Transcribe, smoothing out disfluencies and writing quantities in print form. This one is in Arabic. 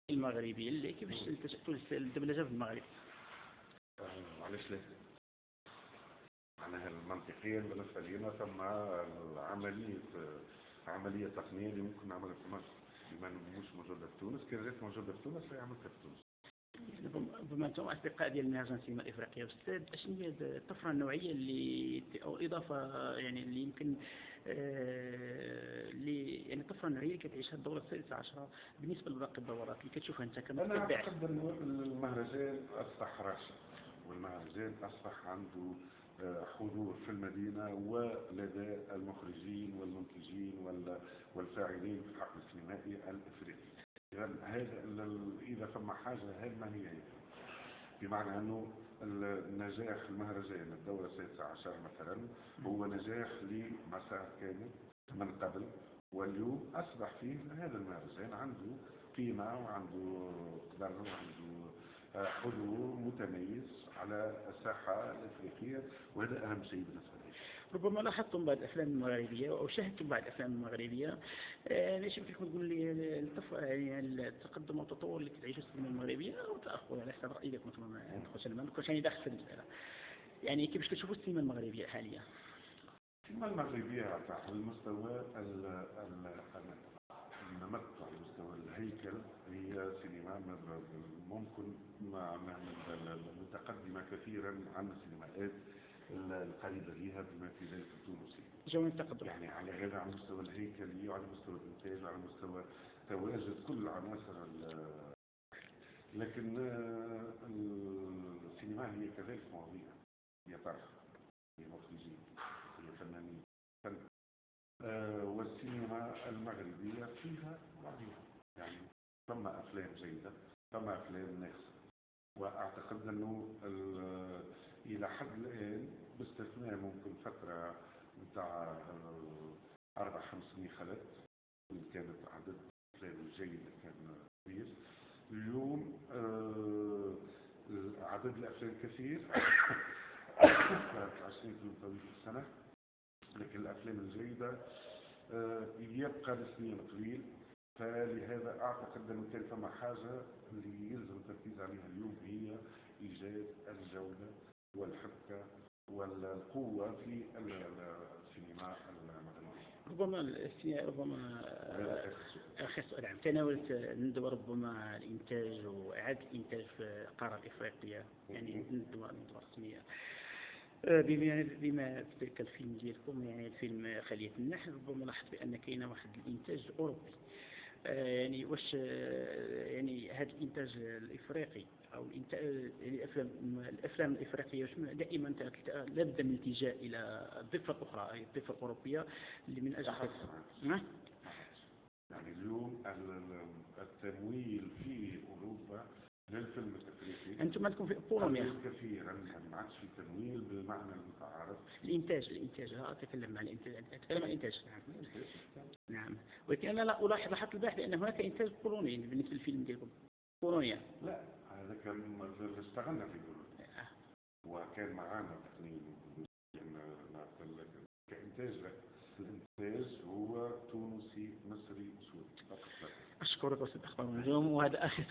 المغربية اللي كيفاش الدبلجة في المغرب؟ معلش ليه؟ معناها منطقيا بالنسبة لنا ثم عملية تقنية اللي ممكن نعملها في مصر بما مش موجودة في تونس، كان جات موجودة في تونس فيعملها في تونس. ربما انتم اصدقاء ديال مهرجان السينما الافريقيه، استاذ اشنو هي الطفره النوعيه اللي او الاضافه يعني اللي يمكن اللي يعني الطفره النوعيه اللي كتعيشها الدوله السادسه عشره بالنسبه لباقي الدورات اللي كتشوفها انت كمتتبع؟ انا اعتقد انه المهرجان اصبح راشد، والمهرجان اصبح عنده حضور في المدينه ولدى المخرجين والمنتجين والفاعلين في الحقل السينمائي الافريقي. إذا فما حاجة هامة هي بمعنى أنه النجاح المهرجان الدورة السادسة عشر مثلا هو نجاح لمسار كامل من قبل، واليوم أصبح فيه هذا المهرجان عنده قيمة وعنده قدر وعنده حضور متميز على الساحة الأفريقية، وهذا أهم شيء بالنسبة لي. ربما لاحظتم بعض الافلام المغربيه او شاهدتم بعض الافلام المغربيه، ليش يمكن تقول لي يعني التقدم والتطور اللي كتعيشه السينما المغربيه او التاخر على حسب رايك مثلا ما ندخلش يعني داخل في المساله، يعني كيفاش كتشوفوا السينما المغربيه حاليا؟ السينما المغربية على المستوى النمط، على مستوى الهيكل هي سينما ممكن متقدمة كثيرا عن السينمائات القريبة لها بما في ذلك التونسي. جو التقدم يعني على هذا على مستوى الهيكلي وعلى مستوى الإنتاج وعلى مستوى تواجد كل عناصر لكن السينما هي كذلك مواضيع، هي طرح، هي مخرجين، هي فنانين، والسينما المغربية فيها بعضها، يعني ثم أفلام جيدة ثم أفلام ناقصة، وأعتقد أنه إلى حد الآن باستثناء ممكن فترة بتاع 4-5 سنين خلت كانت عدد الأفلام الجيدة كان كبير. اليوم عدد الأفلام كثير 20 فيلم طويل في السنة، لكن الأفلام الجيدة يبقى نسبيا قليل. فلهذا أعتقد أنه كان فما حاجة اللي يلزم التركيز عليها اليوم هي إيجاد الجودة والحبكة والقوة في السينما المغربية. ربما آخر سؤال عام تناولت ندوة ربما الإنتاج وإعادة الإنتاج في القارة الإفريقية، يعني ندوة رسمية بما في ذلك الفيلم ديالكم، يعني الفيلم خلية النحل، ربما لاحظت بأن كاين واحد الإنتاج الأوروبي، يعني واش يعني هذا الإنتاج الإفريقي أو يعني الأفلام الإفريقية دائما لابد من الالتجاء إلى الضفة الأخرى أي الضفة الأوروبية اللي من أجل يعني اليوم التمويل في أوروبا للفيلم الافريقي انتم عندكم في بولونيا كثيرا، يعني ما عادش في تمويل بالمعنى المتعارف. الانتاج اتكلم عن الانتاج، اتكلم عن الانتاج. نعم ولكن انا لاحظت البارح بان هناك انتاج بولوني بالنسبه للفيلم ديالكم. بولونيا لا هذا كان اشتغلنا في بولونيا وكان معنا تقنيا كإنتاج. لا الإنتاج هو تونسي مصري سوري فقط. أشكرك أستاذ أخبار النجوم، وهذا آخر